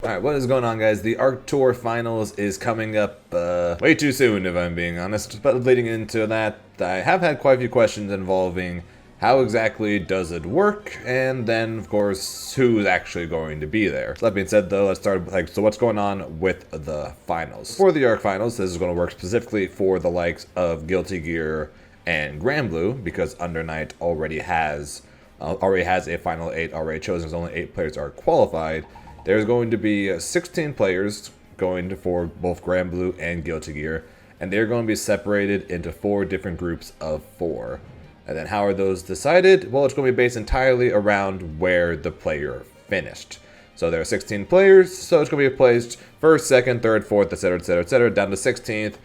Alright, what is going on, guys? The AWT Finals is coming up way too soon, if I'm being honest. But leading into that, I have had quite a few questions involving how exactly does it work, and then, of course, who's actually going to be there. So that being said, though, let's start with, so what's going on with the finals? For the AWT Finals, this is going to work specifically for the likes of Guilty Gear and Granblue, because Under Night already has a Final 8 already chosen, as only 8 players are qualified. There's going to be 16 players going for both Granblue and Guilty Gear, and they're going to be separated into 4 different groups of 4. And then how are those decided? Well, it's going to be based entirely around where the player finished. So there are 16 players, so it's going to be placed first, second, third, fourth, etc., etc., etc., down to 16th,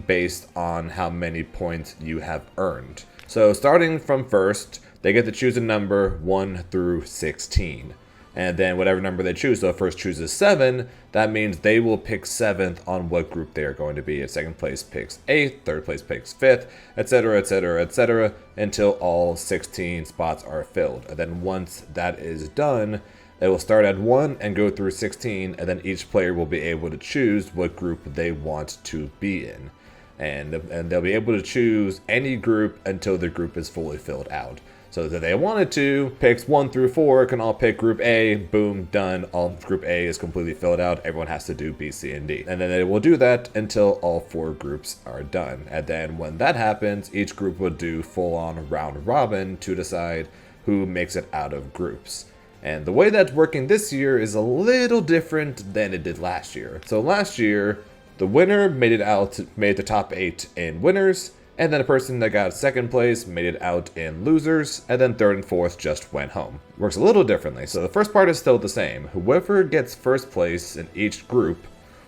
based on how many points you have earned. So starting from first, they get to choose a number 1 through 16. And then whatever number they choose, so if first chooses 7, that means they will pick 7th on what group they are going to be. If second place picks 8th, third place picks 5th, etc., etc., etc., until all 16 spots are filled. And then once that is done, they will start at 1 and go through 16, and then each player will be able to choose what group they want to be in. And they'll be able to choose any group until the group is fully filled out. So if they wanted to, picks 1 through 4 can all pick Group A, boom, done. All Group A is completely filled out. Everyone has to do B, C, and D. And then they will do that until all 4 groups are done. And then when that happens, each group will do full-on round robin to decide who makes it out of groups. And the way that's working this year is a little different than it did last year. So last year, the winner made the top 8 in winners, and then the person that got second place made it out in losers, and then third and fourth just went home. Works a little differently. So the first part is still the same. Whoever gets first place in each group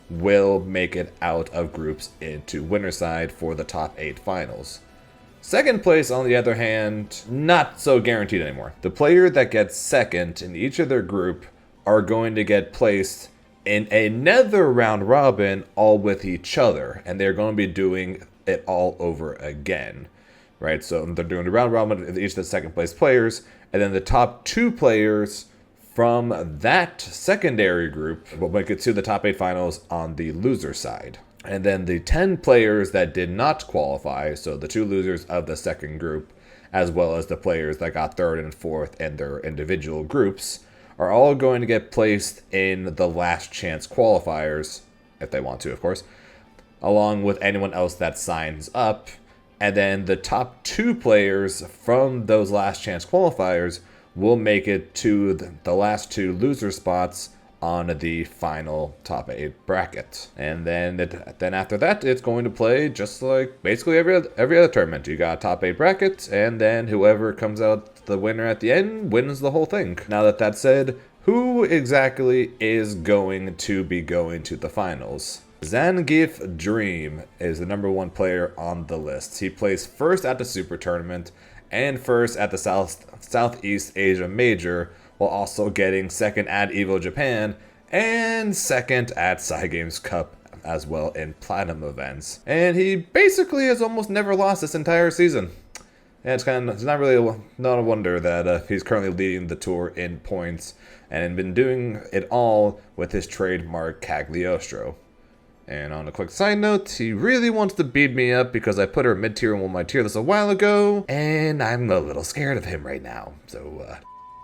will make it out of groups into winner side for the top 8 finals. Second place, on the other hand, not so guaranteed anymore. The player that gets second in each of their group are going to get placed in another round robin all with each other, and they're going to be doing it all over again, right? So they're doing the round robin with each of the second place players, and then the top 2 players from that secondary group will make it to the top 8 finals on the loser side. And then the 10 players that did not qualify, so the 2 losers of the second group, as well as the players that got third and fourth in their individual groups, are all going to get placed in the last chance qualifiers, if they want to, of course, along with anyone else that signs up. And then the top 2 players from those last chance qualifiers will make it to the last 2 loser spots on the final top 8 bracket. And then after that, it's going to play just like basically every other tournament. You got a top 8 bracket, and then whoever comes out the winner at the end wins the whole thing. Now that that's said, who exactly is going to be going to the finals? ZaneFGC is the number 1 player on the list. He plays first at the Super Tournament and first at the Southeast Asia Major, while also getting second at EVO Japan and second at Cygames Cup as well in Platinum events. And he basically has almost never lost this entire season. And it's not a wonder that he's currently leading the tour in points and been doing it all with his trademark Cagliostro. And on a quick side note, he really wants to beat me up because I put her mid-tier in my tier list a while ago, and I'm a little scared of him right now. So,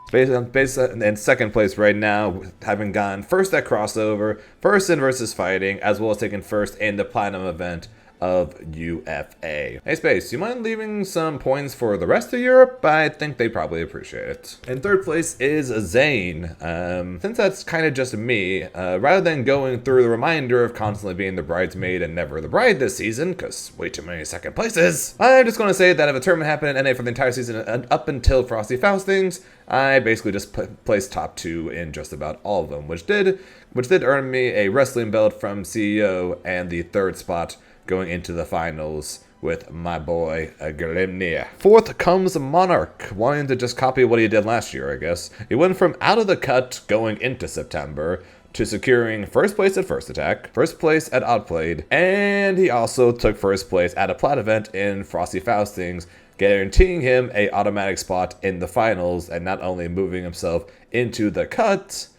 based in second place right now, having gone first at crossover, first in versus fighting, as well as taking first in the Platinum event of UFA. Hey Space, you mind leaving some points for the rest of Europe? I think they'd probably appreciate it. In third place is Zane. Since that's kind of just me, rather than going through the reminder of constantly being the bridesmaid and never the bride this season, because way too many second places, I'm just going to say that if a tournament happened in NA for the entire season up until Frosty Faustings, I basically just placed top 2 in just about all of them, which did earn me a wrestling belt from CEO and the 3rd spot going into the finals with my boy Grimnir. Fourth comes Monarch, wanting to just copy what he did last year, I guess. He went from out of the cut going into September to securing first place at First Attack, first place at Outplayed, and he also took first place at a plat event in Frosty Faustings, guaranteeing him a automatic spot in the finals and not only moving himself into the cut,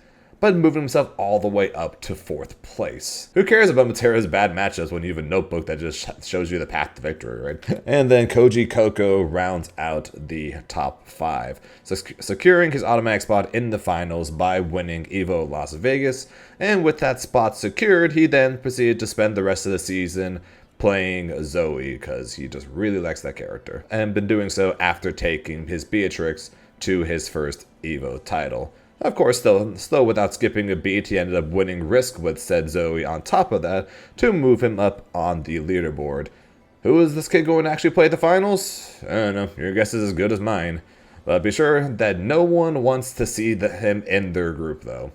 but moving himself all the way up to 4th place. Who cares about Matera's bad matchups when you have a notebook that just shows you the path to victory, right? And then Koji Koko rounds out the top 5, securing his automatic spot in the finals by winning EVO Las Vegas. And with that spot secured, he then proceeded to spend the rest of the season playing Zoe because he just really likes that character, and been doing so after taking his Beatrix to his first EVO title. Of course, still without skipping a beat, he ended up winning Risk with said Zoe on top of that to move him up on the leaderboard. Who is this kid going to actually play the finals? I don't know, your guess is as good as mine. But be sure that no one wants to see him in their group though.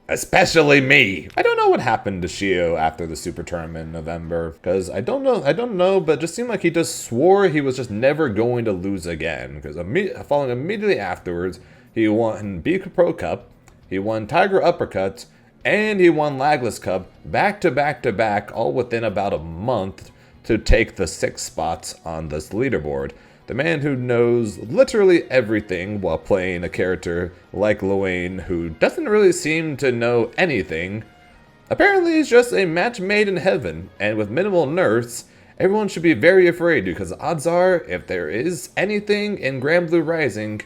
Especially me! I don't know what happened to Shio after the Super Tournament in November, because I don't know, but it just seemed like he just swore he was just never going to lose again, because following immediately afterwards, he won Beak Pro Cup, he won Tiger Uppercuts, and he won Lagless Cup back to back to back, all within about a month to take the 6 spots on this leaderboard. The man who knows literally everything while playing a character like Luane who doesn't really seem to know anything. Apparently he's just a match made in heaven, and with minimal nerfs, everyone should be very afraid because odds are, if there is anything in Granblue Rising,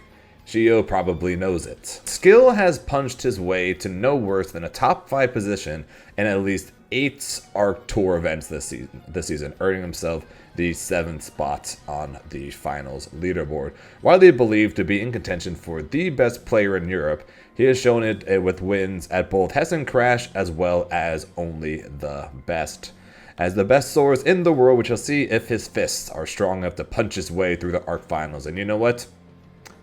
Shio probably knows it. Skill has punched his way to no worse than a top 5 position in at least 8 ARC Tour events this season, earning himself the 7th spot on the finals leaderboard. Widely believed to be in contention for the best player in Europe, he has shown it with wins at both Hessen Crash as well as Only the Best. As the best swords in the world, we shall see if his fists are strong enough to punch his way through the ARC finals. And you know what?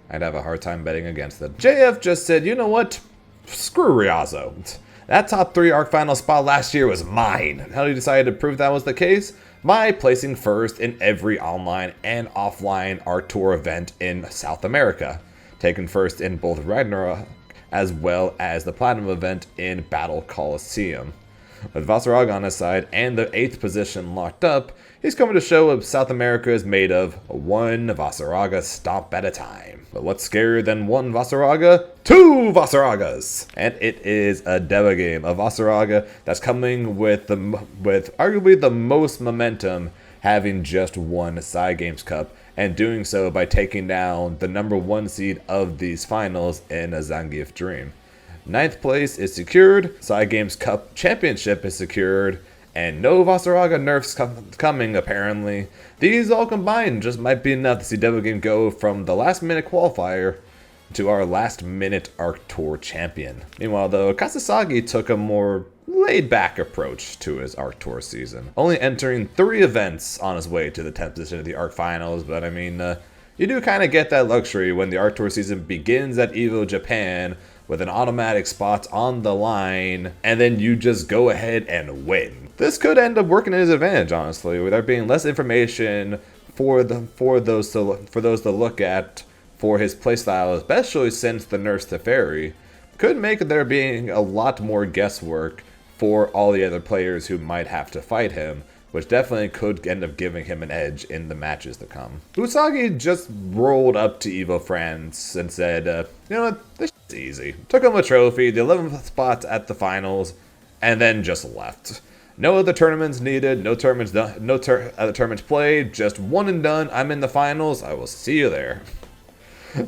I'd have a hard time betting against it. JF just said, you know what? Screw Riazzo. That top 3 ARC final spot last year was mine. How did he decide to prove that was the case? By placing first in every online and offline ARC Tour event in South America. Taking first in both Ragnarok as well as the Platinum event in Battle Coliseum. With Vasaraga on his side and the 8th position locked up, he's coming to show what South America is made of, one Vasaraga stomp at a time. But what's scarier than one Vasaraga? 2 Vasaragas! And it is a Deva game, a Vasaraga that's coming with arguably the most momentum, having just won Side Games Cup, and doing so by taking down the number 1 seed of these finals in a Zangief Dream. 9th place is secured, Side Games Cup Championship is secured, and no Vasaraga nerfs coming apparently. These all combined just might be enough to see Devil Game go from the last minute qualifier to our last minute ARC Tour champion. Meanwhile though, Kasasagi took a more laid back approach to his ARC Tour season, only entering 3 events on his way to the 10th position of the ARC Finals, but I mean, you do kind of get that luxury when the ARC Tour season begins at EVO Japan with an automatic spot on the line, and then you just go ahead and win. This could end up working in his advantage, honestly, with there being less information for those to look at for his playstyle, especially since the nerfs to Fairy, could make there being a lot more guesswork for all the other players who might have to fight him, which definitely could end up giving him an edge in the matches to come. Usagi just rolled up to EVO France and said, you know what, this shit's easy. Took him a trophy, the 11th spot at the finals, and then just left. No other tournaments needed, no other tournaments played, just one and done, I'm in the finals, I will see you there.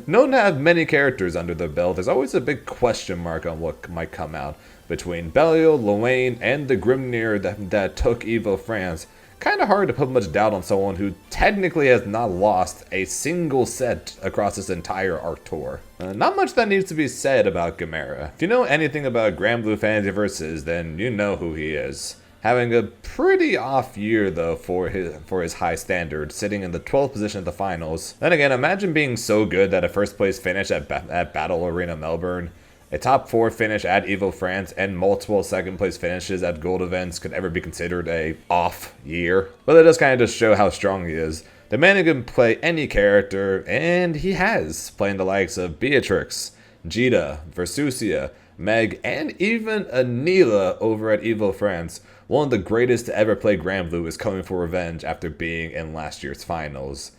Known to have many characters under their belt, there's always a big question mark on what might come out between Belial, Luane, and the Grimnir that took EVO France. Kinda hard to put much doubt on someone who technically has not lost a single set across this entire ARC Tour. Not much that needs to be said about Gamera. If you know anything about Granblue Fantasy Versus, then you know who he is. Having a pretty off year though for his high standard, sitting in the 12th position at the finals. Then again, imagine being so good that a first place finish at Battle Arena Melbourne, a top 4 finish at EVO France, and multiple second place finishes at gold events could ever be considered a off year. But that does kind of just show how strong he is. The man can play any character, and he has, playing the likes of Beatrix, Jita, Versusia, Meg, and even Anila over at EVO France. One of the greatest to ever play Granblue is coming for revenge after being in last year's finals.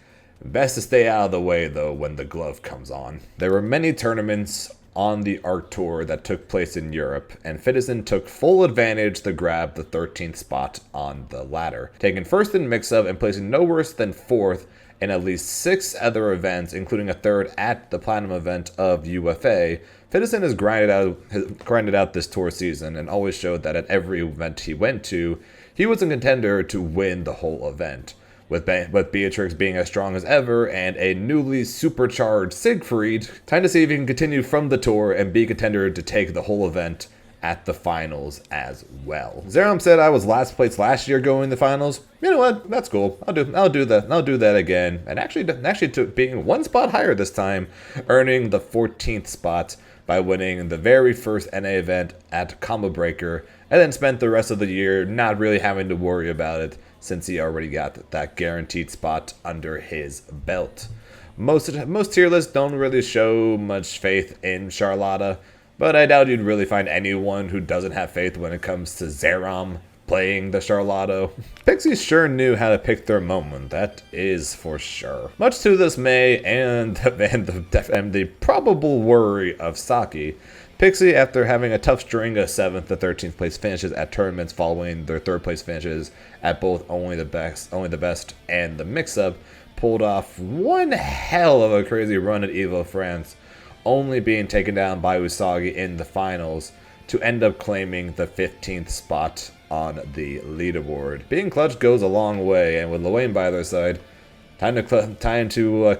Best to stay out of the way though when the glove comes on. There were many tournaments on the ARC Tour that took place in Europe, and Finalist took full advantage to grab the 13th spot on the ladder, taking first in mix-up and placing no worse than 4th in at least 6 other events, including a 3rd at the Platinum event of UFA. Finalist has grinded out this tour season and always showed that at every event he went to, he was a contender to win the whole event. With Beatrix being as strong as ever and a newly supercharged Siegfried, time to see if he can continue from the tour and be a contender to take the whole event at the finals as well. Zeram said I was last place last year going to the finals. You know what? That's cool. I'll do that. I'll do that again. And actually to being 1 spot higher this time, earning the 14th spot by winning the very first NA event at Combo Breaker, and then spent the rest of the year not really having to worry about it, since he already got that guaranteed spot under his belt. Most tier lists don't really show much faith in Charlotta, but I doubt you'd really find anyone who doesn't have faith when it comes to Zeram playing the Charlotto. Pixies sure knew how to pick their moment, that is for sure. Much to the dismay and the probable worry of Saki, Pixie, after having a tough string of 7th to 13th place finishes at tournaments following their 3rd place finishes at both Only the Best and the Mix-Up, pulled off one hell of a crazy run at Evo France, only being taken down by Usagi in the finals to end up claiming the 15th spot on the leaderboard. Being clutch goes a long way, and with Luane by their side, time to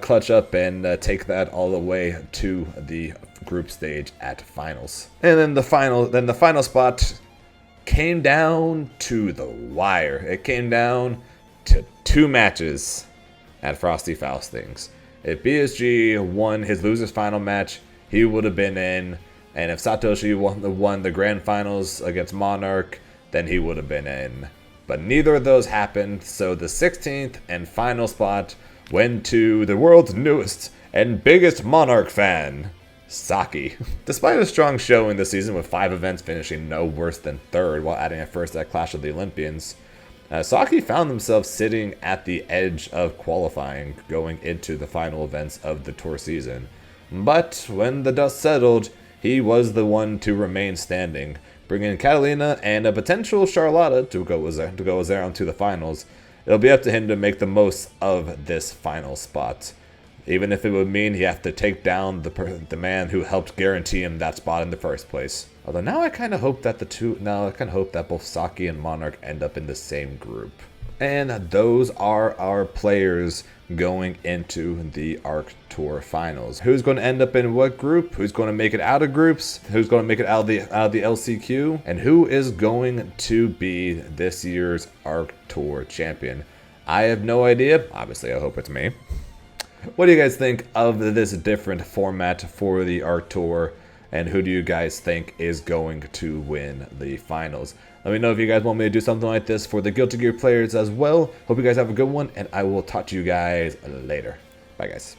clutch up and take that all the way to the group stage at finals. And then the final spot came down to the wire. It came down to 2 matches at Frosty Faustings. If BSG won his losers final match, he would have been in, and if Satoshi won the grand finals against Monarch, then he would have been in. But neither of those happened, so the 16th and final spot went to the world's newest and biggest Monarch fan, Saki. Despite a strong showing this season with 5 events finishing no worse than 3rd while adding a first at Clash of the Olympians, Saki found himself sitting at the edge of qualifying going into the final events of the tour season. But when the dust settled, he was the one to remain standing, bringing Catalina and a potential Charlotta to go with Zeram to the finals. It'll be up to him to make the most of this final spot, even if it would mean he have to take down the man who helped guarantee him that spot in the first place. Although now I kind of hope that both Saki and Monarch end up in the same group. And those are our players going into the ARC Tour Finals. Who's going to end up in what group? Who's going to make it out of groups? Who's going to make it out of the LCQ? And who is going to be this year's ARC Tour champion? I have no idea. Obviously, I hope it's me. What do you guys think of this different format for the ARC Tour? And who do you guys think is going to win the finals? Let me know if you guys want me to do something like this for the Guilty Gear players as well. Hope you guys have a good one, and I will talk to you guys later. Bye, guys.